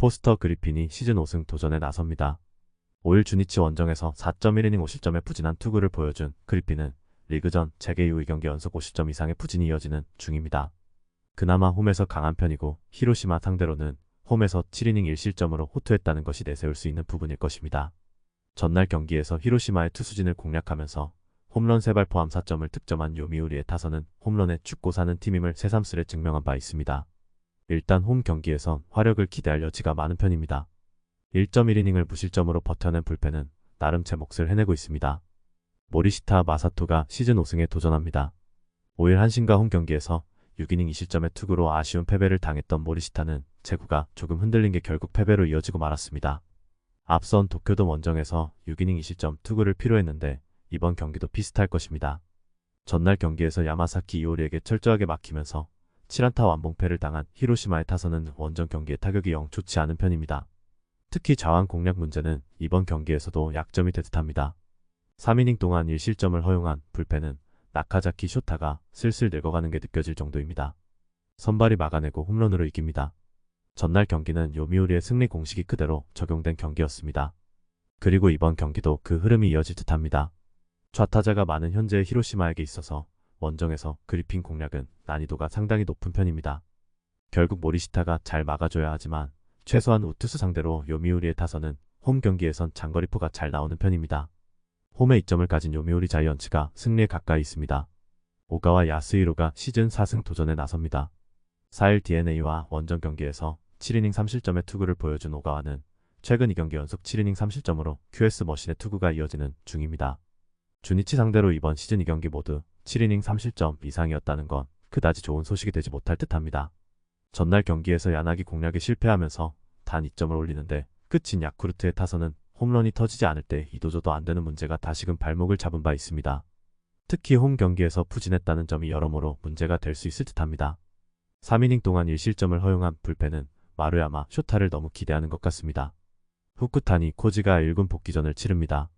포스터 그리핀이 시즌 5승 도전에 나섭니다. 5일 주니치 원정에서 4.1이닝 5실점의 부진한 투구를 보여준 그리핀은 리그전 재개 이후 2경기 연속 50점 이상의 부진이 이어지는 중입니다. 그나마 홈에서 강한 편이고 히로시마 상대로는 홈에서 7이닝 1실점으로 호투했다는 것이 내세울 수 있는 부분일 것입니다. 전날 경기에서 히로시마의 투수진을 공략하면서 홈런 3발 포함 4점을 득점한 요미우리의 타선은 홈런에 죽고 사는 팀임을 새삼스레 증명한 바 있습니다. 일단 홈 경기에선 화력을 기대할 여지가 많은 편입니다. 1.1이닝을 무실점으로 버텨낸 불펜은 나름 제 몫을 해내고 있습니다. 모리시타 마사토가 시즌 5승에 도전합니다. 5일 한신과 홈 경기에서 6이닝 2실점의 투구로 아쉬운 패배를 당했던 모리시타는 제구가 조금 흔들린 게 결국 패배로 이어지고 말았습니다. 앞선 도쿄돔 원정에서 6이닝 2실점 투구를 필요했는데 이번 경기도 비슷할 것입니다. 전날 경기에서 야마사키 이오리에게 철저하게 막히면서 7안타 완봉패를 당한 히로시마의 타선은 원정 경기의 타격이 영 좋지 않은 편입니다. 특히 좌완 공략 문제는 이번 경기에서도 약점이 될 듯합니다. 3이닝 동안 1실점을 허용한 불펜은 나카자키 쇼타가 슬슬 늙어가는 게 느껴질 정도입니다. 선발이 막아내고 홈런으로 이깁니다. 전날 경기는 요미우리의 승리 공식이 그대로 적용된 경기였습니다. 그리고 이번 경기도 그 흐름이 이어질 듯합니다. 좌타자가 많은 현재의 히로시마에게 있어서 원정에서 그리핀 공략은 난이도가 상당히 높은 편입니다. 결국 모리시타가 잘 막아줘야 하지만 최소한 우투수 상대로 요미우리의 타선은 홈 경기에선 장거리포가 잘 나오는 편입니다. 홈에 이점을 가진 요미우리 자이언츠가 승리에 가까이 있습니다. 오가와 야스히로가 시즌 4승 도전에 나섭니다. 4일 DeNA와 원정 경기에서 7이닝 3실점의 투구를 보여준 오가와는 최근 2경기 연속 7이닝 3실점으로 QS 머신의 투구가 이어지는 중입니다. 주니치 상대로 이번 시즌 2경기 모두 7이닝 3실점 이상이었다는 건 그다지 좋은 소식이 되지 못할 듯합니다. 전날 경기에서 야나기 공략에 실패하면서 단 2점을 올리는데 끝인 야쿠르트의 타선은 홈런이 터지지 않을 때 이도저도 안 되는 문제가 다시금 발목을 잡은 바 있습니다. 특히 홈 경기에서 부진했다는 점이 여러모로 문제가 될 수 있을 듯합니다. 3이닝 동안 1실점을 허용한 불펜은 마루야마 쇼타를 너무 기대하는 것 같습니다. 후쿠타니 코지가 1군 복귀전을 치릅니다.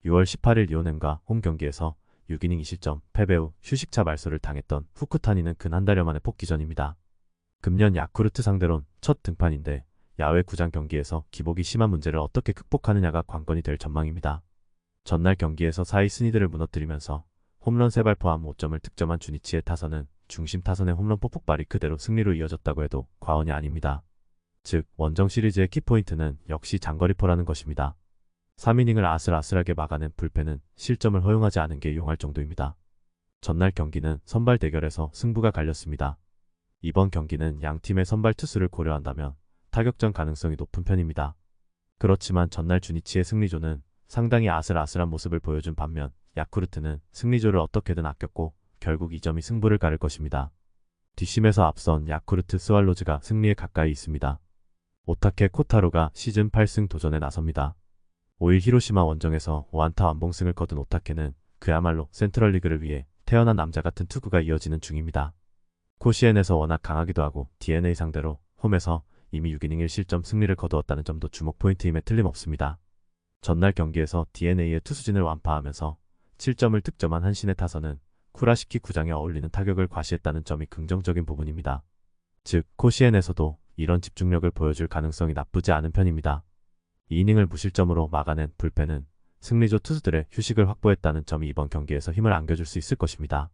6월 18일 리오넴과 홈 경기에서 6이닝 2실점 패배 후 휴식차 말소를 당했던 후쿠타니는 근 한 달여 만에 복귀전입니다. 금년 야쿠르트 상대론 첫 등판인데 야외 구장 경기에서 기복이 심한 문제를 어떻게 극복하느냐가 관건이 될 전망입니다. 전날 경기에서 4위 스니드를 무너뜨리면서 홈런 3발 포함 5점을 득점한 주니치의 타선은 중심 타선의 홈런 폭발이 그대로 승리로 이어졌다고 해도 과언이 아닙니다. 즉 원정 시리즈의 키포인트는 역시 장거리포라는 것입니다. 3이닝을 아슬아슬하게 막아낸 불펜은 실점을 허용하지 않은 게 용할 정도입니다. 전날 경기는 선발 대결에서 승부가 갈렸습니다. 이번 경기는 양팀의 선발 투수를 고려한다면 타격전 가능성이 높은 편입니다. 그렇지만 전날 주니치의 승리조는 상당히 아슬아슬한 모습을 보여준 반면 야쿠르트는 승리조를 어떻게든 아꼈고 결국 이 점이 승부를 가를 것입니다. 뒷심에서 앞선 야쿠르트 스왈로즈가 승리에 가까이 있습니다. 오타케 코타로가 시즌 8승 도전에 나섭니다. 5일 히로시마 원정에서 5안타 완봉승을 거둔 오타케는 그야말로 센트럴리그를 위해 태어난 남자 같은 투구가 이어지는 중입니다. 코시엔에서 워낙 강하기도 하고 DNA 상대로 홈에서 이미 6이닝 1실점 승리를 거두었다는 점도 주목 포인트임에 틀림없습니다. 전날 경기에서 DeNA의 투수진을 완파하면서 7점을 득점한 한신의 타선은 쿠라시키 구장에 어울리는 타격을 과시했다는 점이 긍정적인 부분입니다. 즉 코시엔에서도 이런 집중력을 보여줄 가능성이 나쁘지 않은 편입니다. 2이닝을 무실점으로 막아낸 불펜은 승리조 투수들의 휴식을 확보했다는 점이 이번 경기에서 힘을 안겨줄 수 있을 것입니다.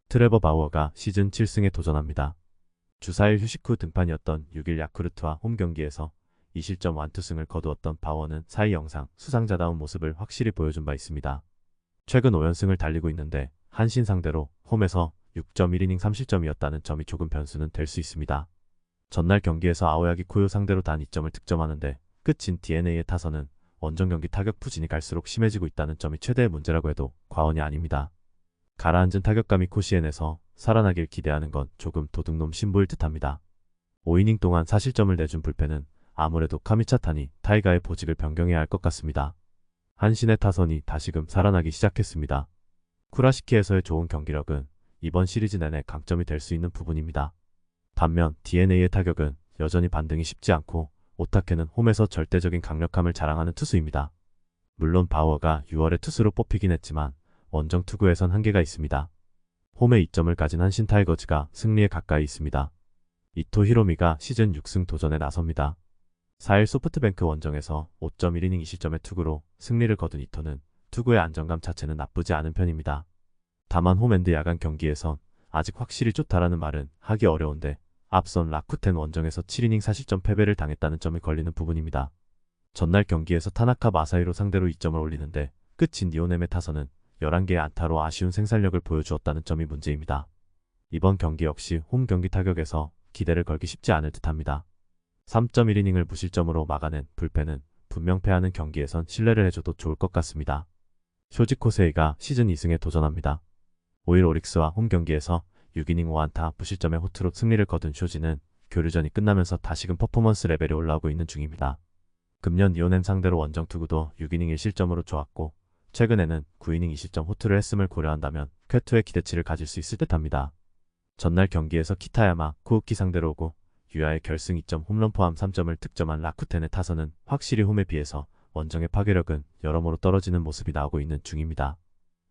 트레버 바우어가 시즌 7승에 도전합니다. 주 4일 휴식 후 등판이었던 6일 야쿠르트와 홈 경기에서 2실점 완투승을 거두었던 바우어는 4위 영상 수상자다운 모습을 확실히 보여준 바 있습니다. 최근 5연승을 달리고 있는데 한신 상대로 홈에서 6.1이닝 3실점이었다는 점이 조금 변수는 될 수 있습니다. 전날 경기에서 아오야기 코요 상대로 단 2점을 득점하는데 끝인 DeNA의 타선은 원정 경기 타격 부진이 갈수록 심해지고 있다는 점이 최대의 문제라고 해도 과언이 아닙니다. 가라앉은 타격감이 코시엔에서 살아나길 기대하는 건 조금 도둑놈 신부일 듯합니다. 5이닝 동안 4실점을 내준 불펜은 아무래도 카미차타니 타이가의 보직을 변경해야 할 것 같습니다. 한신의 타선이 다시금 살아나기 시작했습니다. 쿠라시키에서의 좋은 경기력은 이번 시리즈 내내 강점이 될 수 있는 부분입니다. 반면 DeNA의 타격은 여전히 반등이 쉽지 않고 오타케는 홈에서 절대적인 강력함을 자랑하는 투수입니다. 물론 바우어가 6월에 투수로 뽑히긴 했지만 원정 투구에선 한계가 있습니다. 홈에 2점을 가진 한신 타이거즈가 승리에 가까이 있습니다. 이토 히로미가 시즌 6승 도전에 나섭니다. 4일 소프트뱅크 원정에서 5.1이닝 2실점의 투구로 승리를 거둔 이토는 투구의 안정감 자체는 나쁘지 않은 편입니다. 다만 홈앤드 야간 경기에선 아직 확실히 좋다라는 말은 하기 어려운데 앞선 라쿠텐 원정에서 7이닝 4실점 패배를 당했다는 점이 걸리는 부분입니다. 전날 경기에서 타나카 마사히로 상대로 2점을 올리는데 끝인 니오넴의 타선은 11개의 안타로 아쉬운 생산력을 보여주었다는 점이 문제입니다. 이번 경기 역시 홈 경기 타격에서 기대를 걸기 쉽지 않을 듯합니다. 3.1이닝을 무실점으로 막아낸 불펜은 분명 패하는 경기에선 신뢰를 해줘도 좋을 것 같습니다. 쇼지 코세이가 시즌 2승에 도전합니다. 5일 오릭스와 홈 경기에서 6이닝 5안타 무실점의 호투로 승리를 거둔 쇼지는 교류전이 끝나면서 다시금 퍼포먼스 레벨이 올라오고 있는 중입니다. 금년 니오넴 상대로 원정 투구도 6이닝 1실점으로 좋았고 최근에는 9이닝 2실점 호투를 했음을 고려한다면 쾌투의 기대치를 가질 수 있을 듯합니다. 전날 경기에서 키타야마, 코우키 상대로 오고 유야의 결승 2점 홈런 포함 3점을 득점한 라쿠텐의 타선은 확실히 홈에 비해서 원정의 파괴력은 여러모로 떨어지는 모습이 나오고 있는 중입니다.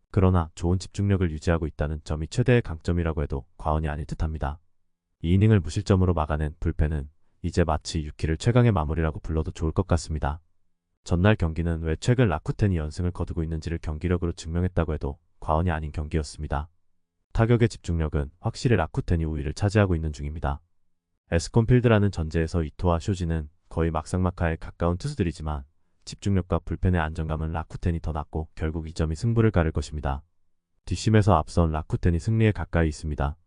그러나 좋은 집중력을 유지하고 있다는 점이 최대의 강점이라고 해도 과언이 아닐 듯합니다. 2이닝을 무실점으로 막아낸 불펜은 이제 마치 6키를 최강의 마무리라고 불러도 좋을 것 같습니다. 전날 경기는 왜 최근 라쿠텐이 연승을 거두고 있는지를 경기력으로 증명했다고 해도 과언이 아닌 경기였습니다. 타격의 집중력은 확실히 라쿠텐이 우위를 차지하고 있는 중입니다. 에스콘필드라는 전제에서 이토와 쇼지는 거의 막상막하에 가까운 투수들이지만 집중력과 불펜의 안정감은 라쿠텐이 더 낮고 결국 이 점이 승부를 가를 것입니다. 뒷심에서 앞선 라쿠텐이 승리에 가까이 있습니다.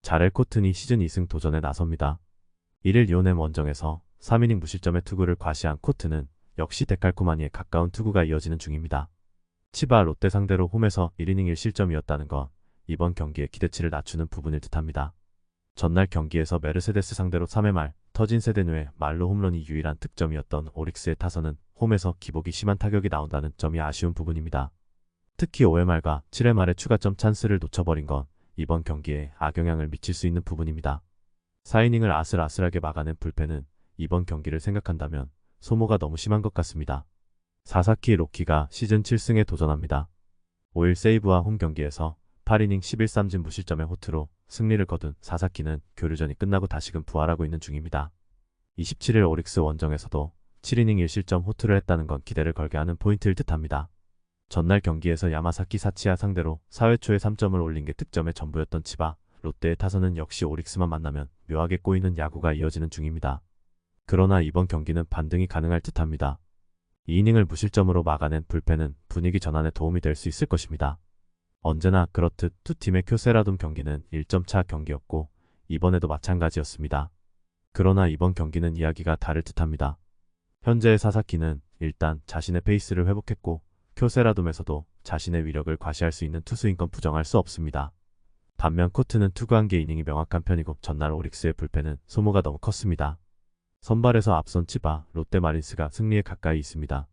자렐 코튼이 시즌 2승 도전에 나섭니다. 1일 니오넴 원정에서 3이닝 무실점의 투구를 과시한 코튼은 역시 데칼코마니에 가까운 투구가 이어지는 중입니다. 치바 롯데 상대로 홈에서 1이닝 1실점이었다는 건 이번 경기의 기대치를 낮추는 부분일 듯합니다. 전날 경기에서 메르세데스 상대로 3회 말 터진 세데뉴의 말로 홈런이 유일한 득점이었던 오릭스의 타선은 홈에서 기복이 심한 타격이 나온다는 점이 아쉬운 부분입니다. 특히 5회 말과 7회 말의 추가점 찬스를 놓쳐버린 건 이번 경기에 악영향을 미칠 수 있는 부분입니다. 4이닝을 아슬아슬하게 막아낸 불펜은 이번 경기를 생각한다면 소모가 너무 심한 것 같습니다. 사사키 로키가 시즌 7승에 도전합니다. 5일 세이브와 홈 경기에서 8이닝 11삼진 무실점의 호투로 승리를 거둔 사사키는 교류전이 끝나고 다시금 부활하고 있는 중입니다. 27일 오릭스 원정에서도 7이닝 1실점 호투를 했다는 건 기대를 걸게 하는 포인트일 듯합니다. 전날 경기에서 야마사키 사치야 상대로 4회 초에 3점을 올린 게 득점의 전부였던 치바, 롯데의 타선은 역시 오릭스만 만나면 묘하게 꼬이는 야구가 이어지는 중입니다. 그러나 이번 경기는 반등이 가능할 듯합니다. 2이닝을 무실점으로 막아낸 불펜은 분위기 전환에 도움이 될 수 있을 것입니다. 언제나 그렇듯 두 팀의 쿄세라돔 경기는 1점 차 경기였고 이번에도 마찬가지였습니다. 그러나 이번 경기는 이야기가 다를 듯합니다. 현재의 사사키는 일단 자신의 페이스를 회복했고 쿄세라돔에서도 자신의 위력을 과시할 수 있는 투수인 건 부정할 수 없습니다. 반면 코트는 투구한 개 이닝이 명확한 편이고 전날 오릭스의 불펜은 소모가 너무 컸습니다. 선발에서 앞선 치바, 롯데 마린스가 승리에 가까이 있습니다.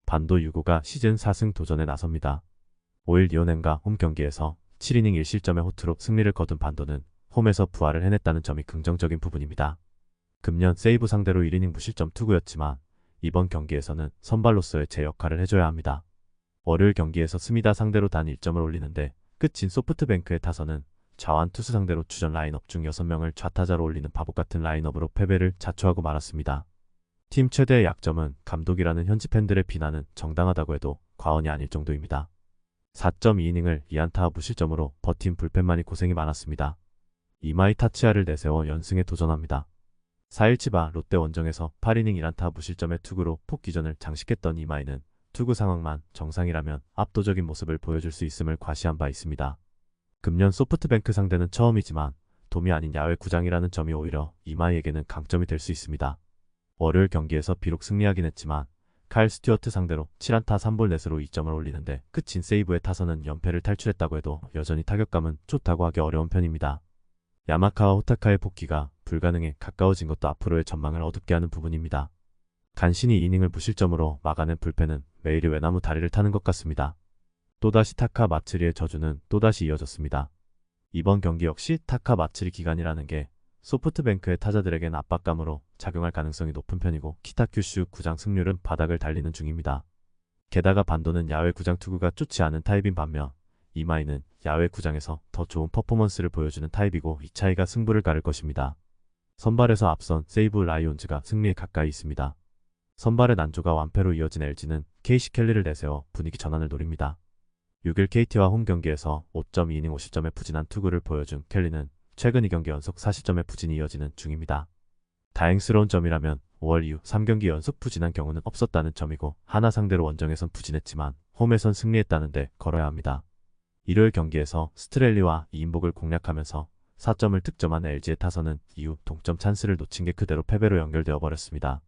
반도 유고가 시즌 4승 도전에 나섭니다. 5일 니오넴과 홈 경기에서 7이닝 1실점의 호투로 승리를 거둔 반도는 홈에서 부활을 해냈다는 점이 긍정적인 부분입니다. 금년 세이브 상대로 1이닝 무실점 투구였지만 이번 경기에서는 선발로서의 제 역할을 해줘야 합니다. 월요일 경기에서 스미다 상대로 단 1점을 올리는데 끝인 소프트뱅크의 타선은 좌완 투수 상대로 주전 라인업 중 6명을 좌타자로 올리는 바보같은 라인업으로 패배를 자초하고 말았습니다. 팀 최대의 약점은 감독이라는 현지 팬들의 비난은 정당하다고 해도 과언이 아닐 정도입니다. 4.2이닝을 2안타 무실점으로 버틴 불펜만이 고생이 많았습니다. 이마이 타치아를 내세워 연승에 도전합니다. 4일 치바 롯데 원정에서 8이닝 1안타 무실점의 투구로 폭기전을 장식했던 이마이는 투구 상황만 정상이라면 압도적인 모습을 보여줄 수 있음을 과시한 바 있습니다. 금년 소프트뱅크 상대는 처음이지만 돔이 아닌 야외 구장이라는 점이 오히려 이마이에게는 강점이 될 수 있습니다. 월요일 경기에서 비록 승리하긴 했지만 칼 스튜어트 상대로 7안타 3볼 넷으로 2점을 올리는데 끝인 세이브의 타선은 연패를 탈출했다고 해도 여전히 타격감은 좋다고 하기 어려운 편입니다. 야마카와 호타카의 복귀가 불가능에 가까워진 것도 앞으로의 전망을 어둡게 하는 부분입니다. 간신히 이닝을 무실점으로 막아낸 불펜은 매일이 외나무 다리를 타는 것 같습니다. 또다시 타카 마츠리의 저주는 또다시 이어졌습니다. 이번 경기 역시 타카 마츠리 기간이라는 게 소프트뱅크의 타자들에겐 압박감으로 작용할 가능성이 높은 편이고 키타큐슈 구장 승률은 바닥을 달리는 중입니다. 게다가 반도는 야외 구장 투구가 좋지 않은 타입인 반면 이마이는 야외 구장에서 더 좋은 퍼포먼스를 보여주는 타입이고 이 차이가 승부를 가를 것입니다. 선발에서 앞선 세이브 라이온즈가 승리에 가까이 있습니다. 선발의 난조가 완패로 이어진 LG는 KC 켈리를 내세워 분위기 전환을 노립니다. 6일 KT와 홈 경기에서 5.2이닝 50점의 부진한 투구를 보여준 켈리는 최근 2경기 연속 40점의 부진이 이어지는 중입니다. 다행스러운 점이라면 5월 이후 3경기 연속 부진한 경우는 없었다는 점이고 하나 상대로 원정에선 부진했지만 홈에선 승리했다는 데 걸어야 합니다. 일요일 경기에서 스트렐리와 이인복을 공략하면서 4점을 득점한 LG의 타선은 이후 동점 찬스를 놓친 게 그대로 패배로 연결되어 버렸습니다.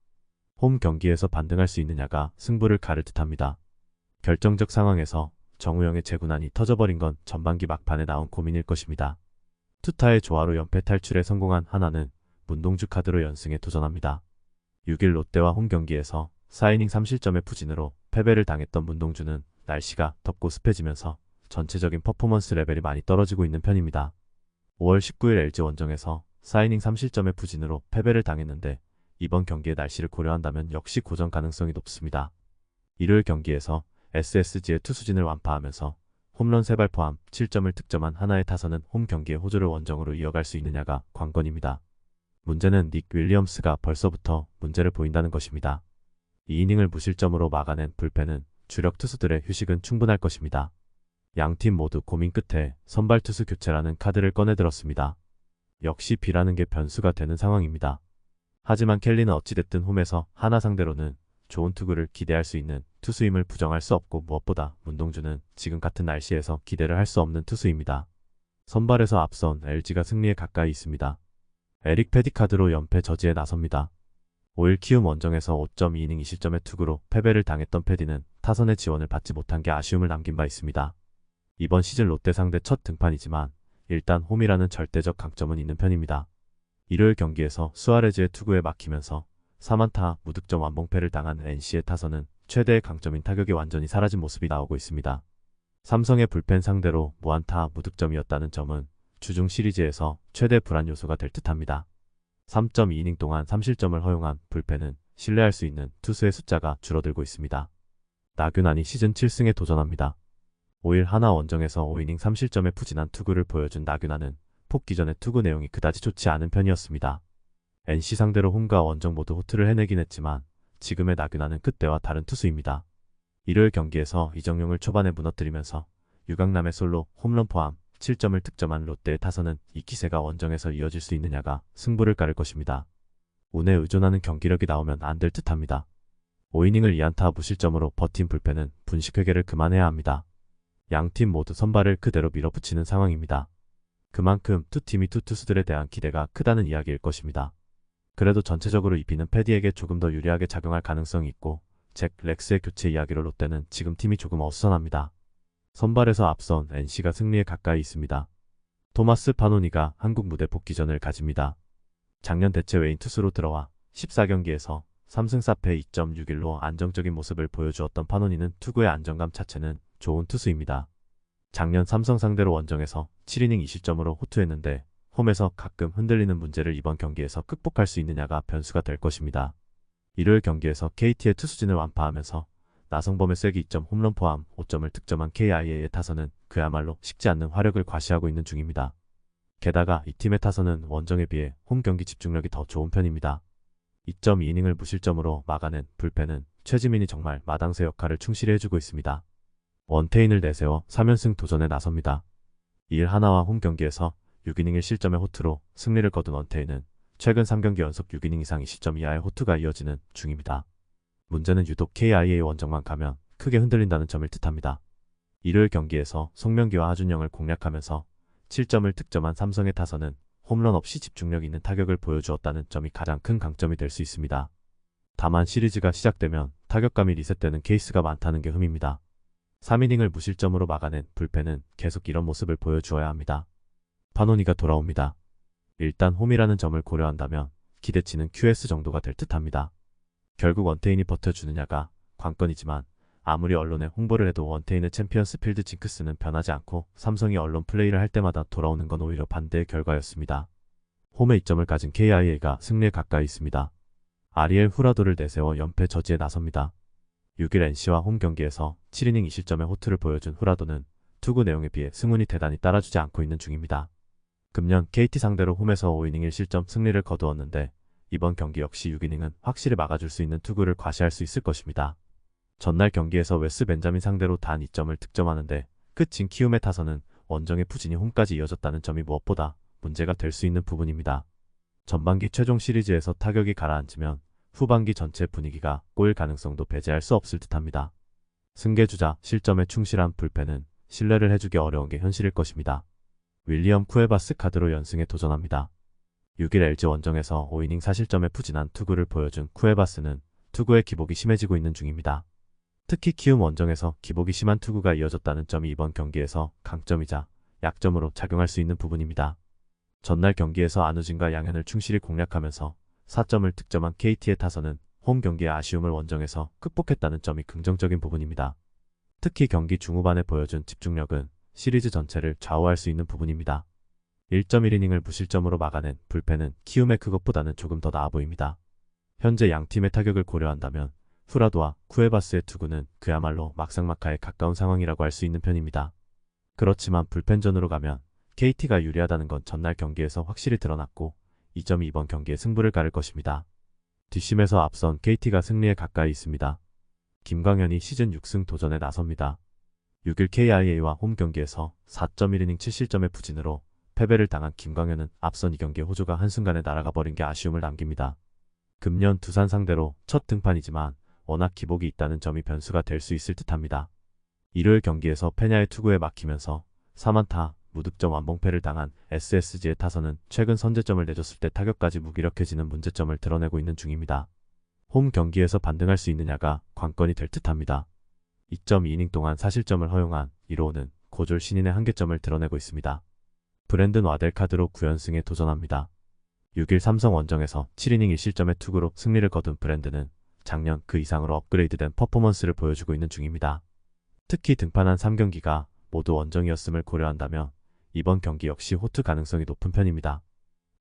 홈 경기에서 반등할 수 있느냐가 승부를 가를 듯합니다. 결정적 상황에서 정우영의 재구난이 터져버린 건 전반기 막판에 나온 고민일 것입니다. 투타의 조화로 연패 탈출에 성공한 하나는 문동주 카드로 연승에 도전합니다. 6일 롯데와 홈 경기에서 4이닝 3실점의 부진으로 패배를 당했던 문동주는 날씨가 덥고 습해지면서 전체적인 퍼포먼스 레벨이 많이 떨어지고 있는 편입니다. 5월 19일 LG 원정에서 4이닝 3실점의 부진으로 패배를 당했는데 이번 경기의 날씨를 고려한다면 역시 고전 가능성이 높습니다. 일요일 경기에서 SSG의 투수진을 완파하면서 홈런 3발 포함 7점을 득점한 하나의 타선은 홈 경기의 호조를 원정으로 이어갈 수 있느냐가 관건입니다. 문제는 닉 윌리엄스가 벌써부터 문제를 보인다는 것입니다. 2이닝을 무실점으로 막아낸 불펜은 주력 투수들의 휴식은 충분할 것입니다. 양팀 모두 고민 끝에 선발 투수 교체라는 카드를 꺼내들었습니다. 역시 B라는 게 변수가 되는 상황입니다. 하지만 켈리는 어찌됐든 홈에서 하나 상대로는 좋은 투구를 기대할 수 있는 투수임을 부정할 수 없고 무엇보다 문동주는 지금 같은 날씨에서 기대를 할 수 없는 투수입니다. 선발에서 앞선 LG가 승리에 가까이 있습니다. 에릭 패디카드로 연패 저지에 나섭니다. 5일 키움 원정에서 5.2이닝 2실점의 투구로 패배를 당했던 패디는 타선의 지원을 받지 못한 게 아쉬움을 남긴 바 있습니다. 이번 시즌 롯데 상대 첫 등판이지만 일단 홈이라는 절대적 강점은 있는 편입니다. 일요일 경기에서 수아레즈의 투구에 막히면서 4안타 무득점 완봉패를 당한 NC의 타선은 최대의 강점인 타격이 완전히 사라진 모습이 나오고 있습니다. 삼성의 불펜 상대로 무안타 무득점이었다는 점은 주중 시리즈에서 최대 불안 요소가 될 듯합니다. 3.2이닝 동안 3실점을 허용한 불펜은 신뢰할 수 있는 투수의 숫자가 줄어들고 있습니다. 나균안이 시즌 7승에 도전합니다. 5일 하나 원정에서 5이닝 3실점의 부진한 투구를 보여준 나균안은 복귀 전의 투구 내용이 그다지 좋지 않은 편이었습니다. NC 상대로 홈과 원정 모두 호투를 해내긴 했지만 지금의 나균안은 그때와 다른 투수입니다. 일요일 경기에서 이정용을 초반에 무너뜨리면서 유강남의 솔로 홈런 포함 7점을 득점한 롯데의 타선은 이 기세가 원정에서 이어질 수 있느냐가 승부를 가를 것입니다. 운에 의존하는 경기력이 나오면 안 될 듯합니다. 5이닝을 2안타 무실점으로 버틴 불펜은 분식회계를 그만해야 합니다. 양팀 모두 선발을 그대로 밀어붙이는 상황입니다. 그만큼 두 팀이 두 투수들에 대한 기대가 크다는 이야기일 것입니다. 그래도 전체적으로 이 B는 패디에게 조금 더 유리하게 작용할 가능성이 있고 잭 렉스의 교체 이야기로 롯데는 지금 팀이 조금 어수선합니다. 선발에서 앞선 NC가 승리에 가까이 있습니다. 토마스 파노니가 한국 무대 복귀전을 가집니다. 작년 대체 외인 투수로 들어와 14경기에서 3승 4패 2.61로 안정적인 모습을 보여주었던 파노니는 투구의 안정감 자체는 좋은 투수입니다. 작년 삼성 상대로 원정에서 7이닝 2실점으로 호투했는데 홈에서 가끔 흔들리는 문제를 이번 경기에서 극복할 수 있느냐가 변수가 될 것입니다. 일요일 경기에서 KT의 투수진을 완파하면서 나성범의 쐐기 2점 홈런 포함 5점을 득점한 KIA의 타선은 그야말로 식지 않는 화력을 과시하고 있는 중입니다. 게다가 이 팀의 타선은 원정에 비해 홈 경기 집중력이 더 좋은 편입니다. 2.2이닝을 무실점으로 막아낸 불펜은 최지민이 정말 마당새 역할을 충실히 해주고 있습니다. 원태인을 내세워 3연승 도전에 나섭니다. 2일 하나와 홈 경기에서 6이닝 1실점의 호투로 승리를 거둔 원태인은 최근 3경기 연속 6이닝 이상 20점 이하의 호투가 이어지는 중입니다. 문제는 유독 KIA 원정만 가면 크게 흔들린다는 점일 듯합니다. 일요일 경기에서 송명기와 하준영을 공략하면서 7점을 득점한 삼성의 타선은 홈런 없이 집중력 있는 타격을 보여주었다는 점이 가장 큰 강점이 될 수 있습니다. 다만 시리즈가 시작되면 타격감이 리셋되는 케이스가 많다는 게 흠입니다. 3이닝을 무실점으로 막아낸 불펜은 계속 이런 모습을 보여주어야 합니다. 파노니가 돌아옵니다. 일단 홈이라는 점을 고려한다면 기대치는 QS 정도가 될 듯합니다. 결국 원태인이 버텨주느냐가 관건이지만 아무리 언론에 홍보를 해도 원태인의 챔피언스 필드 징크스는 변하지 않고 삼성이 언론 플레이를 할 때마다 돌아오는 건 오히려 반대의 결과였습니다. 홈에 2점을 가진 KIA가 승리에 가까이 있습니다. 아리엘 후라도를 내세워 연패 저지에 나섭니다. 6일 NC와 홈 경기에서 7이닝 2실점의 호투를 보여준 후라도는 투구 내용에 비해 승운이 대단히 따라주지 않고 있는 중입니다. 금년 KT 상대로 홈에서 5이닝 1실점 승리를 거두었는데 이번 경기 역시 6이닝은 확실히 막아줄 수 있는 투구를 과시할 수 있을 것입니다. 전날 경기에서 웨스 벤자민 상대로 단 2점을 득점하는데 끝인 키움의 타선은 원정의 부진이 홈까지 이어졌다는 점이 무엇보다 문제가 될 수 있는 부분입니다. 전반기 최종 시리즈에서 타격이 가라앉으면 후반기 전체 분위기가 꼬일 가능성도 배제할 수 없을 듯합니다. 승계주자 실점에 충실한 불펜은 신뢰를 해주기 어려운 게 현실일 것입니다. 윌리엄 쿠에바스 카드로 연승에 도전합니다. 6일 LG 원정에서 5이닝 4실점에 부진한 투구를 보여준 쿠에바스는 투구의 기복이 심해지고 있는 중입니다. 특히 키움 원정에서 기복이 심한 투구가 이어졌다는 점이 이번 경기에서 강점이자 약점으로 작용할 수 있는 부분입니다. 전날 경기에서 안우진과 양현을 충실히 공략하면서 4점을 득점한 KT의 타선은 홈 경기의 아쉬움을 원정에서 극복했다는 점이 긍정적인 부분입니다. 특히 경기 중후반에 보여준 집중력은 시리즈 전체를 좌우할 수 있는 부분입니다. 1.1이닝을 무실점으로 막아낸 불펜은 키움의 그것보다는 조금 더 나아 보입니다. 현재 양팀의 타격을 고려한다면 후라도와 쿠에바스의 투구는 그야말로 막상막하에 가까운 상황이라고 할 수 있는 편입니다. 그렇지만 불펜전으로 가면 KT가 유리하다는 건 전날 경기에서 확실히 드러났고 이 점이 이번 경기에 승부를 가를 것입니다. 뒷심에서 앞선 KT가 승리에 가까이 있습니다. 김광현이 시즌 6승 도전에 나섭니다. 6일 KIA와 홈 경기에서 4.1이닝 7실점의 부진으로 패배를 당한 김광현은 앞선 이 경기의 호조가 한순간에 날아가 버린 게 아쉬움을 남깁니다. 금년 두산 상대로 첫 등판이지만 워낙 기복이 있다는 점이 변수가 될 수 있을 듯합니다. 일요일 경기에서 페냐의 투구에 막히면서 3안타 무득점 완봉패를 당한 SSG의 타선은 최근 선제점을 내줬을 때 타격까지 무기력해지는 문제점을 드러내고 있는 중입니다. 홈 경기에서 반등할 수 있느냐가 관건이 될 듯합니다. 2.2이닝 동안 4실점을 허용한 1호는 고졸 신인의 한계점을 드러내고 있습니다. 브랜든 와델 카드로 9연승에 도전합니다. 6일 삼성 원정에서 7이닝 1실점의 투구로 승리를 거둔 브랜든은 작년 그 이상으로 업그레이드된 퍼포먼스를 보여주고 있는 중입니다. 특히 등판한 3경기가 모두 원정이었음을 고려한다면 이번 경기 역시 호투 가능성이 높은 편입니다.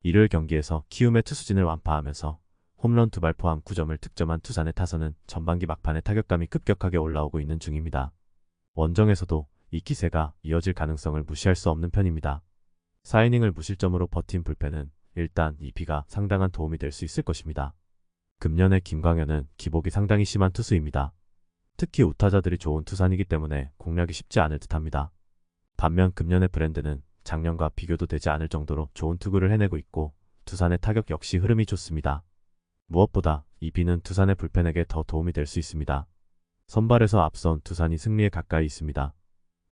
일요일 경기에서 키움의 투수진을 완파하면서 홈런 2발 포함 9점을 득점한 두산의 타선은 전반기 막판에 타격감이 급격하게 올라오고 있는 중입니다. 원정에서도 이 기세가 이어질 가능성을 무시할 수 없는 편입니다. 4이닝을 무실점으로 버틴 불펜은 일단 이 비가 상당한 도움이 될 수 있을 것입니다. 금년의 김광현은 기복이 상당히 심한 투수입니다. 특히 우타자들이 좋은 투산이기 때문에 공략이 쉽지 않을 듯합니다. 반면 금년의 브랜드는 작년과 비교도 되지 않을 정도로 좋은 투구를 해내고 있고 두산의 타격 역시 흐름이 좋습니다. 무엇보다 이 비는 두산의 불펜에게 더 도움이 될 수 있습니다. 선발에서 앞선 두산이 승리에 가까이 있습니다.